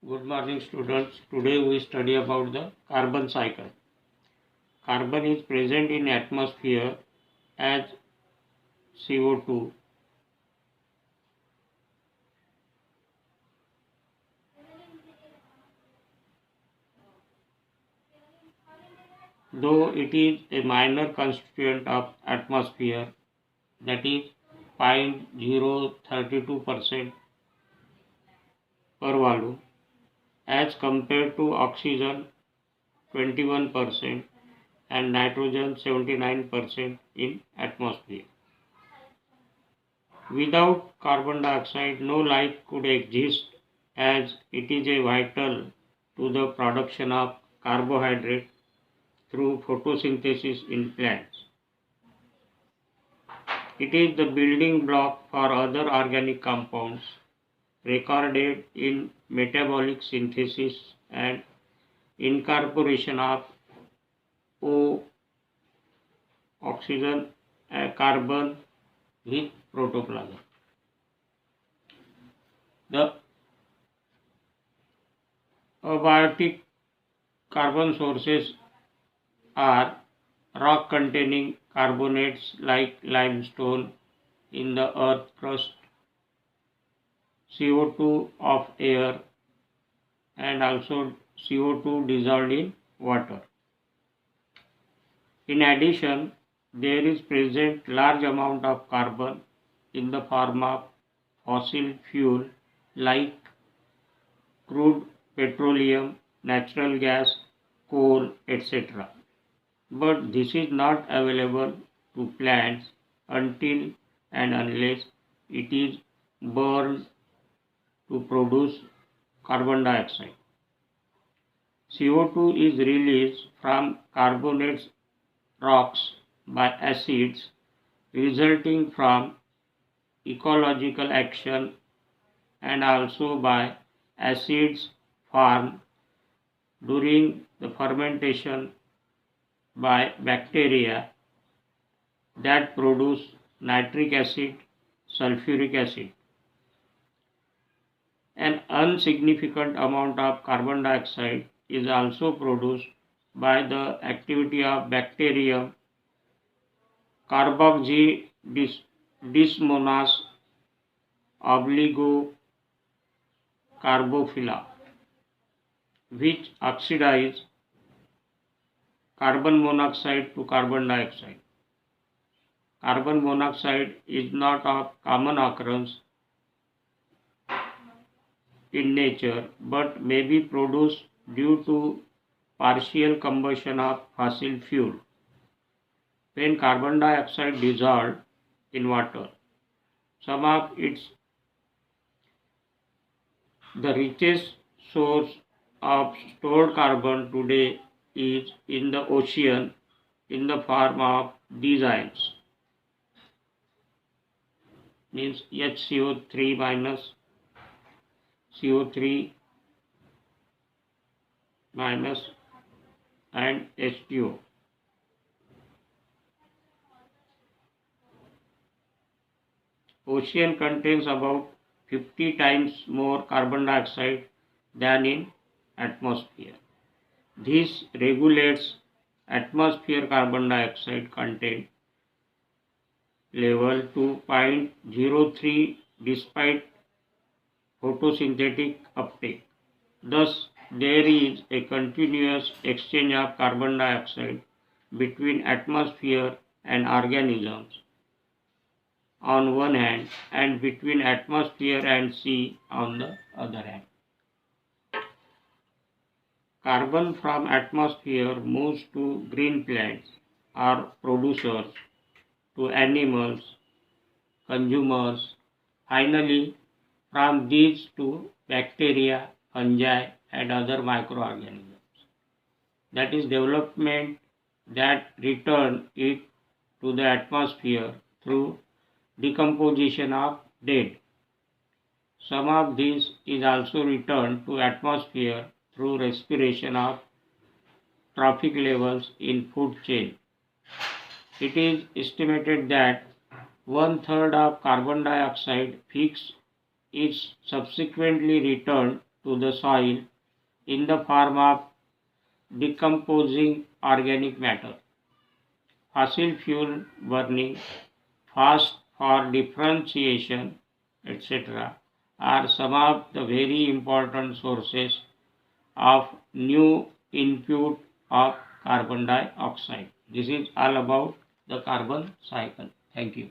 Good morning students. Today we study about the carbon cycle. Carbon is present in atmosphere as CO2. Though it is a minor constituent of atmosphere, that is 0.032% per volume, as compared to oxygen 21% and nitrogen 79% in atmosphere. Without carbon dioxide, no life could exist as it is a vital to the production of carbohydrate through photosynthesis in plants. It is the building block for other organic compounds recorded in metabolic synthesis and incorporation of O, oxygen, carbon with protoplasm. The abiotic carbon sources are rock containing carbonates like limestone in the earth crust, CO2 of air, and also CO2 dissolved in water. In addition, there is present large amount of carbon in the form of fossil fuel like crude petroleum, natural gas, coal, etc. But this is not available to plants until and unless it is burned to produce carbon dioxide. CO2 is released from carbonates rocks by acids resulting from ecological action and also by acids formed during the fermentation by bacteria that produce nitric acid, sulfuric acid. An insignificant amount of carbon dioxide is also produced by the activity of bacterium Carboxydismonas obligocarbophila, which oxidize carbon monoxide to carbon dioxide. Carbon monoxide is not of common occurrence in nature but may be produced due to partial combustion of fossil fuel. When carbon dioxide dissolved in water, some of its the richest source of stored carbon today is in the ocean in the form of these ions, means HCO3 minus, CO3 minus and H2O. Ocean contains about 50 times more carbon dioxide than in atmosphere. This regulates atmosphere carbon dioxide content level to 0.03 despite photosynthetic uptake. Thus, there is a continuous exchange of carbon dioxide between atmosphere and organisms on one hand and between atmosphere and sea on the other hand. Carbon from atmosphere moves to green plants or producers, to animals, consumers, finally from these to bacteria, fungi and other microorganisms. That is development that return it to the atmosphere through decomposition of dead. Some of this is also returned to atmosphere through respiration of trophic levels in food chain. It is estimated that 1/3 of carbon dioxide fixed is subsequently returned to the soil in the form of decomposing organic matter. Fossil fuel burning, fast for differentiation, etc., are some of the very important sources of new input of carbon dioxide. This is all about the carbon cycle. Thank you.